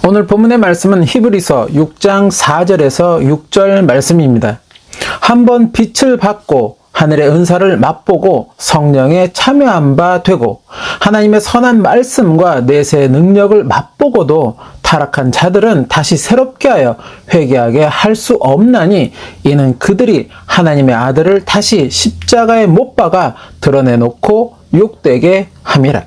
오늘 본문의 말씀은 히브리서 6장 4절에서 6절 말씀입니다. 한번 빛을 받고 하늘의 은사를 맛보고 성령에 참여한 바 되고 하나님의 선한 말씀과 내세의 능력을 맛보고도 타락한 자들은 다시 새롭게 하여 회개하게 할 수 없나니 이는 그들이 하나님의 아들을 다시 십자가에 못 박아 드러내놓고 욕되게 함이라.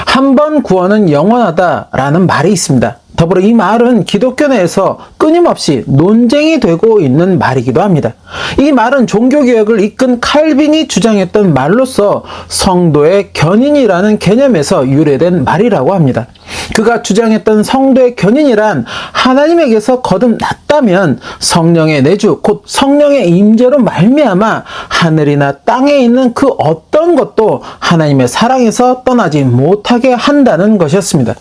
한 번 구원은 영원하다라는 말이 있습니다. 더불어 이 말은 기독교 내에서 끊임없이 논쟁이 되고 있는 말이기도 합니다. 이 말은 종교개혁을 이끈 칼빈이 주장했던 말로서 성도의 견인이라는 개념에서 유래된 말이라고 합니다. 그가 주장했던 성도의 견인이란 하나님에게서 거듭났다면 성령의 내주, 곧 성령의 임재로 말미암아 하늘이나 땅에 있는 그 어떤 것도 하나님의 사랑에서 떠나지 못하게 한다는 것이었습니다.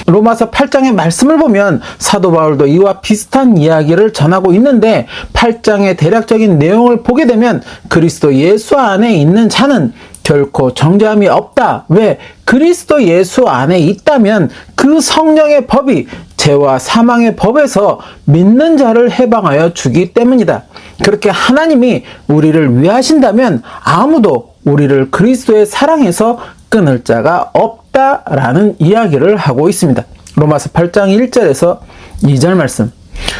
로마서 8장의 말씀을 보면 사도 바울도 이와 비슷한 이야기를 전하고 있는데 8장의 대략적인 내용을 보게 되면 그리스도 예수 안에 있는 자는 결코 정죄함이 없다. 왜? 그리스도 예수 안에 있다면 그 성령의 법이 죄와 사망의 법에서 믿는 자를 해방하여 주기 때문이다. 그렇게 하나님이 우리를 위하신다면 아무도 우리를 그리스도의 사랑에서 끊을 자가 없다라는 이야기를 하고 있습니다. 로마서 8장 1절에서 2절 말씀.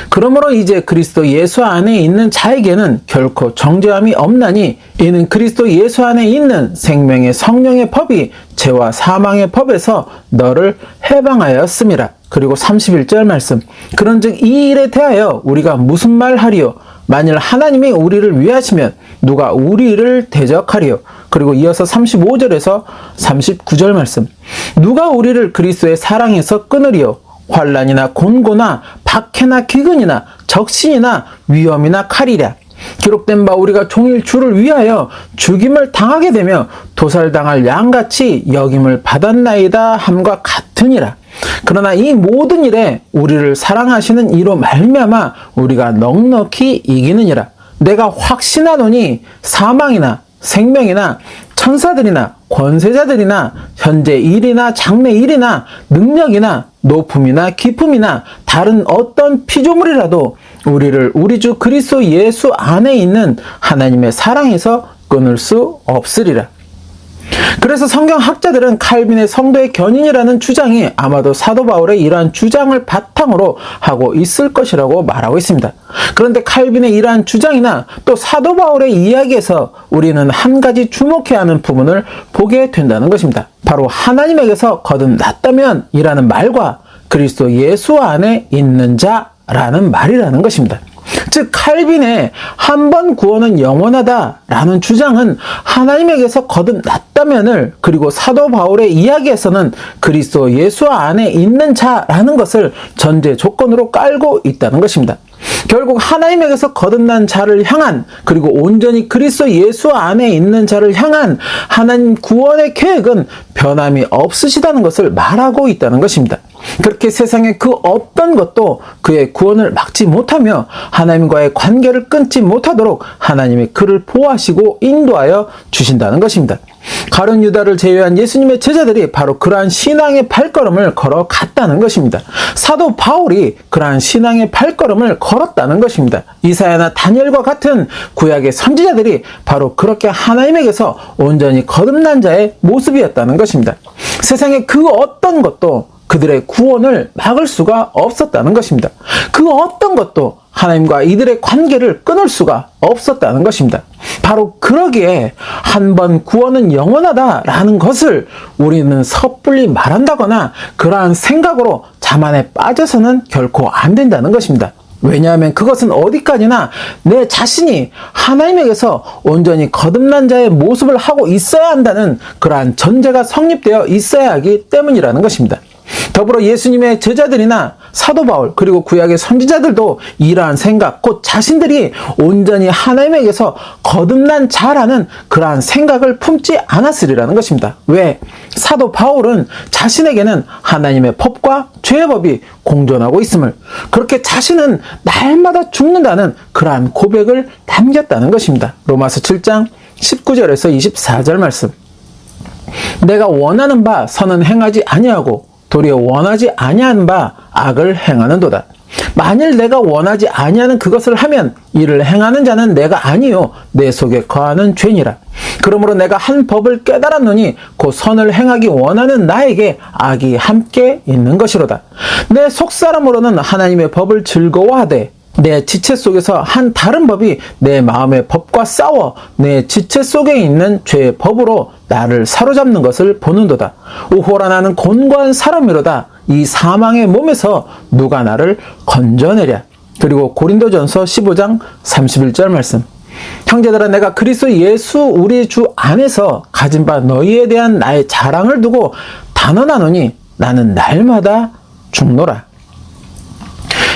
그러므로 이제 그리스도 예수 안에 있는 자에게는 결코 정죄함이 없나니 이는 그리스도 예수 안에 있는 생명의 성령의 법이 죄와 사망의 법에서 너를 해방하였음이라. 그리고 31절 말씀. 그런즉 이 일에 대하여 우리가 무슨 말 하리요? 만일 하나님이 우리를 위하시면 누가 우리를 대적하리요? 그리고 이어서 35절에서 39절 말씀. 누가 우리를 그리스도의 사랑에서 끊으리요? 환난이나 곤고나 박해나 기근이나 적신이나 위험이나 칼이랴. 기록된 바 우리가 종일 주를 위하여 죽임을 당하게 되며 도살당할 양같이 여김을 받았나이다 함과 같으니라. 그러나 이 모든 일에 우리를 사랑하시는 이로 말미암아 우리가 넉넉히 이기느니라. 내가 확신하노니 사망이나 생명이나 천사들이나 권세자들이나 현재 일이나 장래 일이나 능력이나 높음이나 깊음이나 다른 어떤 피조물이라도 우리를 우리 주 그리스도 예수 안에 있는 하나님의 사랑에서 끊을 수 없으리라. 그래서 성경학자들은 칼빈의 성도의 견인이라는 주장이 아마도 사도 바울의 이러한 주장을 바탕으로 하고 있을 것이라고 말하고 있습니다. 그런데 칼빈의 이러한 주장이나 또 사도 바울의 이야기에서 우리는 한 가지 주목해야 하는 부분을 보게 된다는 것입니다. 바로 하나님에게서 거듭났다면 이라는 말과 그리스도 예수 안에 있는 자라는 말이라는 것입니다. 즉 칼빈의 한 번 구원은 영원하다라는 주장은 하나님에게서 거듭났다면을, 그리고 사도 바울의 이야기에서는 그리스도 예수 안에 있는 자라는 것을 전제 조건으로 깔고 있다는 것입니다. 결국 하나님에게서 거듭난 자를 향한, 그리고 온전히 그리스도 예수 안에 있는 자를 향한 하나님 구원의 계획은 변함이 없으시다는 것을 말하고 있다는 것입니다. 그렇게 세상의 그 어떤 것도 그의 구원을 막지 못하며 하나님과의 관계를 끊지 못하도록 하나님이 그를 보호하시고 인도하여 주신다는 것입니다. 가룟 유다를 제외한 예수님의 제자들이 바로 그러한 신앙의 발걸음을 걸어갔다는 것입니다. 사도 바울이 그러한 신앙의 발걸음을 걸었다는 것입니다. 이사야나 다니엘과 같은 구약의 선지자들이 바로 그렇게 하나님에게서 온전히 거듭난 자의 모습이었다는 것입니다. 세상의 그 어떤 것도 그들의 구원을 막을 수가 없었다는 것입니다. 그 어떤 것도 하나님과 이들의 관계를 끊을 수가 없었다는 것입니다. 바로 그러기에 한 번 구원은 영원하다라는 것을 우리는 섣불리 말한다거나 그러한 생각으로 자만에 빠져서는 결코 안 된다는 것입니다. 왜냐하면 그것은 어디까지나 내 자신이 하나님에게서 온전히 거듭난 자의 모습을 하고 있어야 한다는 그러한 전제가 성립되어 있어야 하기 때문이라는 것입니다. 더불어 예수님의 제자들이나 사도 바울, 그리고 구약의 선지자들도 이러한 생각, 곧 자신들이 온전히 하나님에게서 거듭난 자라는 그러한 생각을 품지 않았으리라는 것입니다. 왜? 사도 바울은 자신에게는 하나님의 법과 죄의 법이 공존하고 있음을, 그렇게 자신은 날마다 죽는다는 그러한 고백을 남겼다는 것입니다. 로마서 7장 19절에서 24절 말씀. 내가 원하는 바 선은 행하지 아니하고 도리어 원하지 아니하는 바 악을 행하는도다. 만일 내가 원하지 아니하는 그것을 하면 이를 행하는 자는 내가 아니요 내 속에 거하는 죄니라. 그러므로 내가 한 법을 깨달았노니 곧 선을 행하기 원하는 나에게 악이 함께 있는 것이로다. 내 속사람으로는 하나님의 법을 즐거워하되 내 지체 속에서 한 다른 법이 내 마음의 법과 싸워 내 지체 속에 있는 죄의 법으로 나를 사로잡는 것을 보는도다. 오호라 나는 곤고한 사람이로다. 이 사망의 몸에서 누가 나를 건져내랴. 그리고 고린도전서 15장 31절 말씀. 형제들아, 내가 그리스도 예수 우리 주 안에서 가진 바 너희에 대한 나의 자랑을 두고 단언하노니 나는 날마다 죽노라.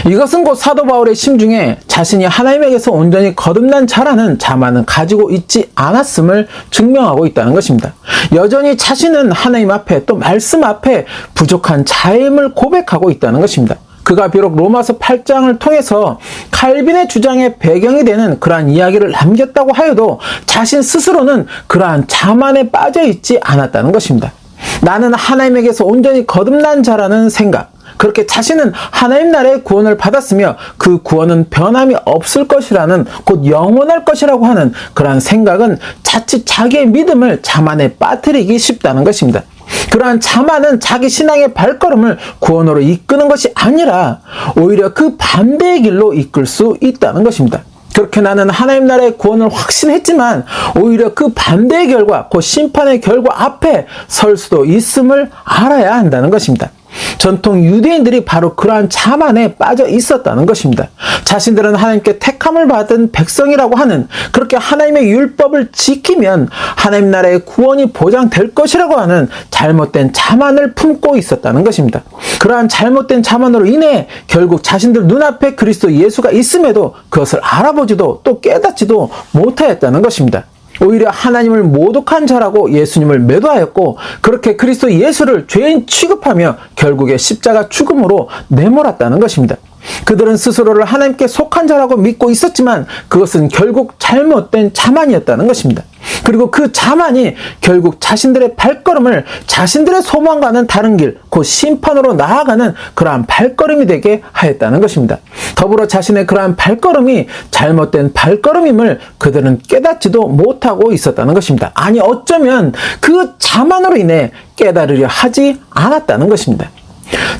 이것은 곧 사도 바울의 심중에 자신이 하나님에게서 온전히 거듭난 자라는 자만은 가지고 있지 않았음을 증명하고 있다는 것입니다. 여전히 자신은 하나님 앞에 또 말씀 앞에 부족한 자임을 고백하고 있다는 것입니다. 그가 비록 로마서 8장을 통해서 칼빈의 주장의 배경이 되는 그러한 이야기를 남겼다고 하여도 자신 스스로는 그러한 자만에 빠져 있지 않았다는 것입니다. 나는 하나님에게서 온전히 거듭난 자라는 생각, 그렇게 자신은 하나님 나라의 구원을 받았으며 그 구원은 변함이 없을 것이라는, 곧 영원할 것이라고 하는 그러한 생각은 자칫 자기의 믿음을 자만에 빠뜨리기 쉽다는 것입니다. 그러한 자만은 자기 신앙의 발걸음을 구원으로 이끄는 것이 아니라 오히려 그 반대의 길로 이끌 수 있다는 것입니다. 그렇게 나는 하나님 나라의 구원을 확신했지만 오히려 그 반대의 결과, 곧 심판의 결과 앞에 설 수도 있음을 알아야 한다는 것입니다. 전통 유대인들이 바로 그러한 자만에 빠져 있었다는 것입니다. 자신들은 하나님께 택함을 받은 백성이라고 하는, 그렇게 하나님의 율법을 지키면 하나님 나라의 구원이 보장될 것이라고 하는 잘못된 자만을 품고 있었다는 것입니다. 그러한 잘못된 자만으로 인해 결국 자신들 눈앞에 그리스도 예수가 있음에도 그것을 알아보지도 또 깨닫지도 못하였다는 것입니다. 오히려 하나님을 모독한 자라고 예수님을 매도하였고, 그렇게 그리스도 예수를 죄인 취급하며 결국에 십자가 죽음으로 내몰았다는 것입니다. 그들은 스스로를 하나님께 속한 자라고 믿고 있었지만 그것은 결국 잘못된 자만이었다는 것입니다. 그리고 그 자만이 결국 자신들의 발걸음을 자신들의 소망과는 다른 길, 곧 심판으로 나아가는 그러한 발걸음이 되게 하였다는 것입니다. 더불어 자신의 그러한 발걸음이 잘못된 발걸음임을 그들은 깨닫지도 못하고 있었다는 것입니다. 아니, 어쩌면 그 자만으로 인해 깨달으려 하지 않았다는 것입니다.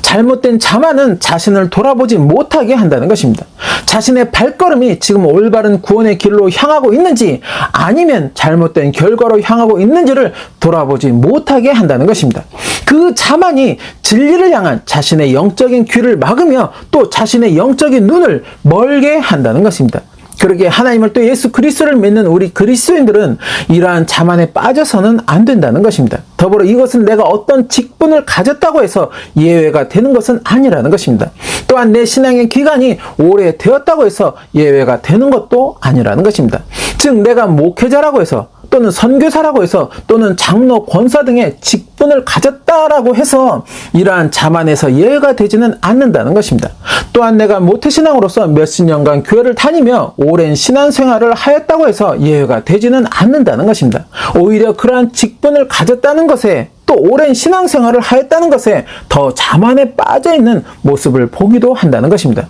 잘못된 자만은 자신을 돌아보지 못하게 한다는 것입니다. 자신의 발걸음이 지금 올바른 구원의 길로 향하고 있는지 아니면 잘못된 결과로 향하고 있는지를 돌아보지 못하게 한다는 것입니다. 그 자만이 진리를 향한 자신의 영적인 귀를 막으며 또 자신의 영적인 눈을 멀게 한다는 것입니다. 그러기에 하나님을 또 예수 그리스도를 믿는 우리 그리스도인들은 이러한 자만에 빠져서는 안 된다는 것입니다. 더불어 이것은 내가 어떤 직분을 가졌다고 해서 예외가 되는 것은 아니라는 것입니다. 또한 내 신앙의 기간이 오래 되었다고 해서 예외가 되는 것도 아니라는 것입니다. 즉 내가 목회자라고 해서 또는 선교사라고 해서 또는 장로, 권사 등의 직분을 가졌다라고 해서 이러한 자만에서 예외가 되지는 않는다는 것입니다. 또한 내가 모태신앙으로서 몇십 년간 교회를 다니며 오랜 신앙생활을 하였다고 해서 예외가 되지는 않는다는 것입니다. 오히려 그러한 직분을 가졌다는 것에 또 오랜 신앙생활을 하였다는 것에 더 자만에 빠져있는 모습을 보기도 한다는 것입니다.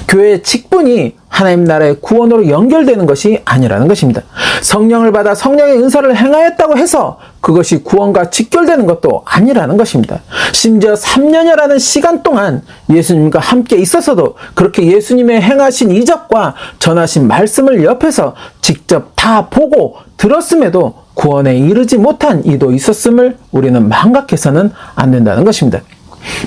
교회의 직분이 하나님 나라의 구원으로 연결되는 것이 아니라는 것입니다. 성령을 받아 성령의 은사를 행하였다고 해서 그것이 구원과 직결되는 것도 아니라는 것입니다. 심지어 3년여라는 시간 동안 예수님과 함께 있었어도 그렇게 예수님의 행하신 이적과 전하신 말씀을 옆에서 직접 다 보고 들었음에도 구원에 이르지 못한 이도 있었음을 우리는 망각해서는 안 된다는 것입니다.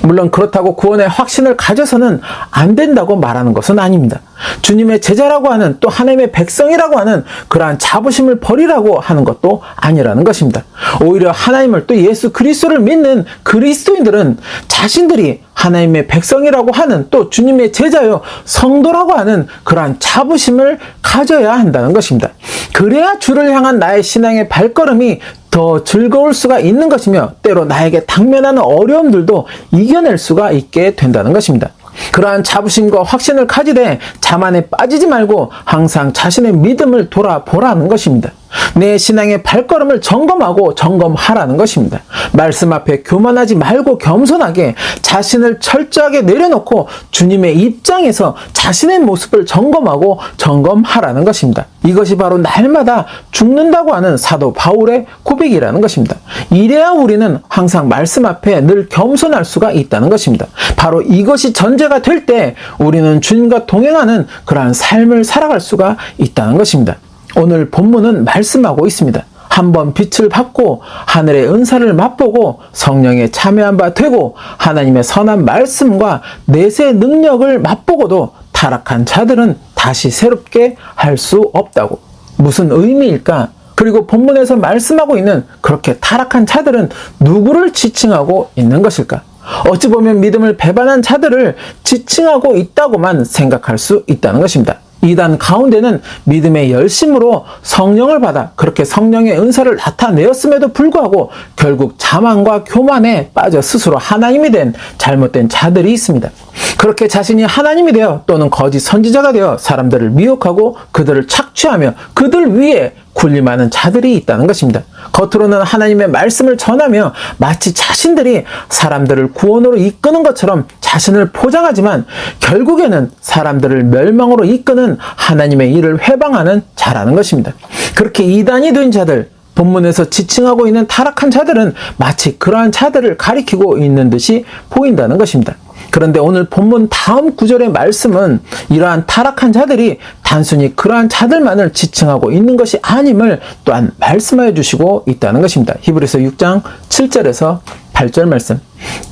물론 그렇다고 구원의 확신을 가져서는 안 된다고 말하는 것은 아닙니다. 주님의 제자라고 하는 또 하나님의 백성이라고 하는 그러한 자부심을 버리라고 하는 것도 아니라는 것입니다. 오히려 하나님을 또 예수 그리스도를 믿는 그리스도인들은 자신들이 하나님의 백성이라고 하는 또 주님의 제자요 성도라고 하는 그러한 자부심을 가져야 한다는 것입니다. 그래야 주를 향한 나의 신앙의 발걸음이 더 즐거울 수가 있는 것이며 때로 나에게 당면하는 어려움들도 이겨낼 수가 있게 된다는 것입니다. 그러한 자부심과 확신을 가지되 자만에 빠지지 말고 항상 자신의 믿음을 돌아보라는 것입니다. 내 신앙의 발걸음을 점검하고 점검하라는 것입니다. 말씀 앞에 교만하지 말고 겸손하게 자신을 철저하게 내려놓고 주님의 입장에서 자신의 모습을 점검하고 점검하라는 것입니다. 이것이 바로 날마다 죽는다고 하는 사도 바울의 고백이라는 것입니다. 이래야 우리는 항상 말씀 앞에 늘 겸손할 수가 있다는 것입니다. 바로 이것이 전제가 될 때 우리는 주님과 동행하는 그러한 삶을 살아갈 수가 있다는 것입니다. 오늘 본문은 말씀하고 있습니다. 한번 빛을 받고 하늘의 은사를 맛보고 성령에 참여한 바 되고 하나님의 선한 말씀과 내세 능력을 맛보고도 타락한 자들은 다시 새롭게 할 수 없다고. 무슨 의미일까? 그리고 본문에서 말씀하고 있는 그렇게 타락한 자들은 누구를 지칭하고 있는 것일까? 어찌 보면 믿음을 배반한 자들을 지칭하고 있다고만 생각할 수 있다는 것입니다. 이단 가운데는 믿음의 열심으로 성령을 받아 그렇게 성령의 은사를 나타내었음에도 불구하고 결국 자만과 교만에 빠져 스스로 하나님이 된 잘못된 자들이 있습니다. 그렇게 자신이 하나님이 되어 또는 거짓 선지자가 되어 사람들을 미혹하고 그들을 착취하며 그들 위에 군림하는 자들이 있다는 것입니다. 겉으로는 하나님의 말씀을 전하며 마치 자신들이 사람들을 구원으로 이끄는 것처럼 자신을 포장하지만 결국에는 사람들을 멸망으로 이끄는 하나님의 일을 회방하는 자라는 것입니다. 그렇게 이단이 된 자들, 본문에서 지칭하고 있는 타락한 자들은 마치 그러한 자들을 가리키고 있는 듯이 보인다는 것입니다. 그런데 오늘 본문 다음 구절의 말씀은 이러한 타락한 자들이 단순히 그러한 자들만을 지칭하고 있는 것이 아님을 또한 말씀하여 주시고 있다는 것입니다. 히브리서 6장 7절에서 8절 말씀.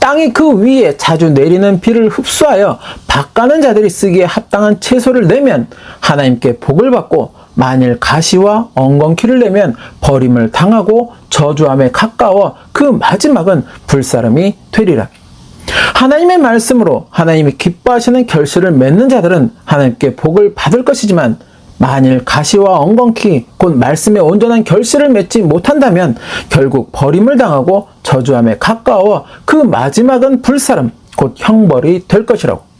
땅이 그 위에 자주 내리는 비를 흡수하여 밭가는 자들이 쓰기에 합당한 채소를 내면 하나님께 복을 받고 만일 가시와 엉겅퀴를 내면 버림을 당하고 저주함에 가까워 그 마지막은 불사름이 되리라. 하나님의 말씀으로 하나님이 기뻐하시는 결실을 맺는 자들은 하나님께 복을 받을 것이지만 만일 가시와 엉겅퀴 곧 말씀의 온전한 결실을 맺지 못한다면 결국 버림을 당하고 저주함에 가까워 그 마지막은 불사름 곧 형벌이 될 것이라고.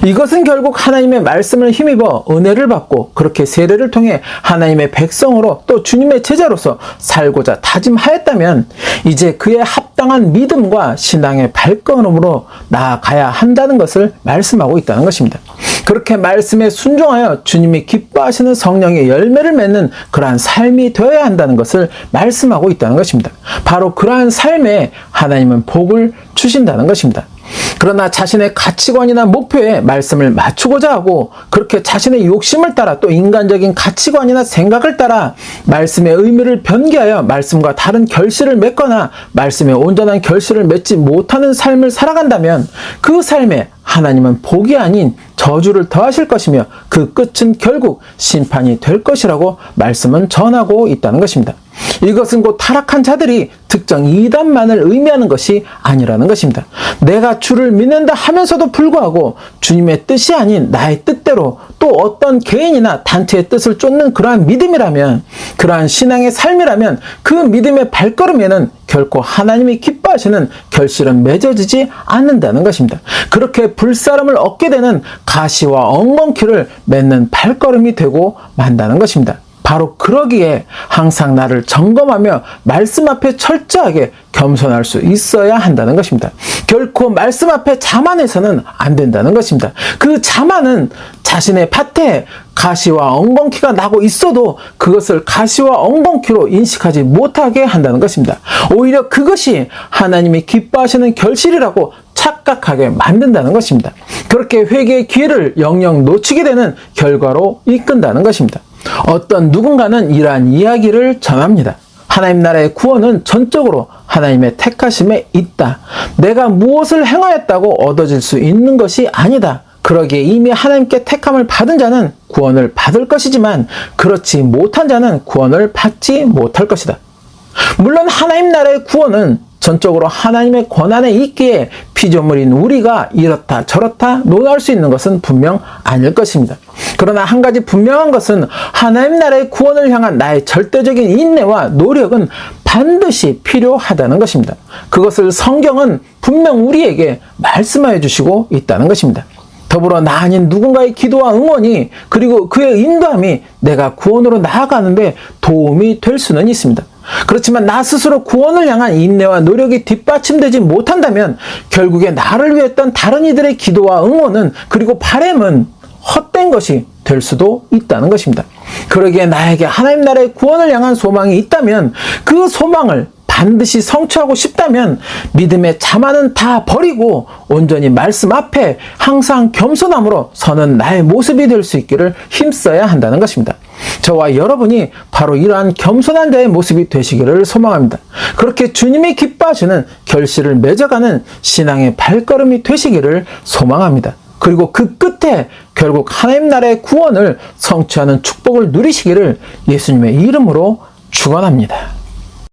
이것은 결국 하나님의 말씀을 힘입어 은혜를 받고 그렇게 세례를 통해 하나님의 백성으로 또 주님의 제자로서 살고자 다짐하였다면 이제 그에 합당한 믿음과 신앙의 발걸음으로 나아가야 한다는 것을 말씀하고 있다는 것입니다. 그렇게 말씀에 순종하여 주님이 기뻐하시는 성령의 열매를 맺는 그러한 삶이 되어야 한다는 것을 말씀하고 있다는 것입니다. 바로 그러한 삶에 하나님은 복을 주신다는 것입니다. 그러나 자신의 가치관이나 목표에 말씀을 맞추고자 하고 그렇게 자신의 욕심을 따라 또 인간적인 가치관이나 생각을 따라 말씀의 의미를 변개하여 말씀과 다른 결실을 맺거나 말씀의 온전한 결실을 맺지 못하는 삶을 살아간다면 그 삶에 하나님은 복이 아닌 저주를 더하실 것이며 그 끝은 결국 심판이 될 것이라고 말씀은 전하고 있다는 것입니다. 이것은 곧 타락한 자들이 특정 이단만을 의미하는 것이 아니라는 것입니다. 내가 주를 믿는다 하면서도 불구하고 주님의 뜻이 아닌 나의 뜻대로 또 어떤 개인이나 단체의 뜻을 쫓는 그러한 믿음이라면, 그러한 신앙의 삶이라면 그 믿음의 발걸음에는 결코 하나님이 기뻐하시는 결실은 맺어지지 않는다는 것입니다. 그렇게 불사름을 얻게 되는 가시와 엉겅퀴를 맺는 발걸음이 되고 만다는 것입니다. 바로 그러기에 항상 나를 점검하며 말씀 앞에 철저하게 겸손할 수 있어야 한다는 것입니다. 결코 말씀 앞에 자만해서는 안 된다는 것입니다. 그 자만은 자신의 밭에 가시와 엉겅퀴가 나고 있어도 그것을 가시와 엉겅퀴로 인식하지 못하게 한다는 것입니다. 오히려 그것이 하나님이 기뻐하시는 결실이라고 착각하게 만든다는 것입니다. 그렇게 회개의 기회를 영영 놓치게 되는 결과로 이끈다는 것입니다. 어떤 누군가는 이러한 이야기를 전합니다. 하나님 나라의 구원은 전적으로 하나님의 택하심에 있다. 내가 무엇을 행하였다고 얻어질 수 있는 것이 아니다. 그러기에 이미 하나님께 택함을 받은 자는 구원을 받을 것이지만 그렇지 못한 자는 구원을 받지 못할 것이다. 물론 하나님 나라의 구원은 전적으로 하나님의 권한에 있기에 피조물인 우리가 이렇다 저렇다 논할 수 있는 것은 분명 아닐 것입니다. 그러나 한 가지 분명한 것은 하나님 나라의 구원을 향한 나의 절대적인 인내와 노력은 반드시 필요하다는 것입니다. 그것을 성경은 분명 우리에게 말씀하여 주시고 있다는 것입니다. 더불어 나 아닌 누군가의 기도와 응원이 그리고 그의 인도함이 내가 구원으로 나아가는데 도움이 될 수는 있습니다. 그렇지만 나 스스로 구원을 향한 인내와 노력이 뒷받침되지 못한다면 결국에 나를 위했던 다른 이들의 기도와 응원은 그리고 바램은 헛된 것이 될 수도 있다는 것입니다. 그러기에 나에게 하나님 나라의 구원을 향한 소망이 있다면 그 소망을 반드시 성취하고 싶다면 믿음의 자만은 다 버리고 온전히 말씀 앞에 항상 겸손함으로 서는 나의 모습이 될 수 있기를 힘써야 한다는 것입니다. 저와 여러분이 바로 이러한 겸손한 자의 모습이 되시기를 소망합니다. 그렇게 주님이 기뻐하시는 결실을 맺어가는 신앙의 발걸음이 되시기를 소망합니다. 그리고 그 끝에 결국 하나님 나라의 구원을 성취하는 축복을 누리시기를 예수님의 이름으로 축원합니다.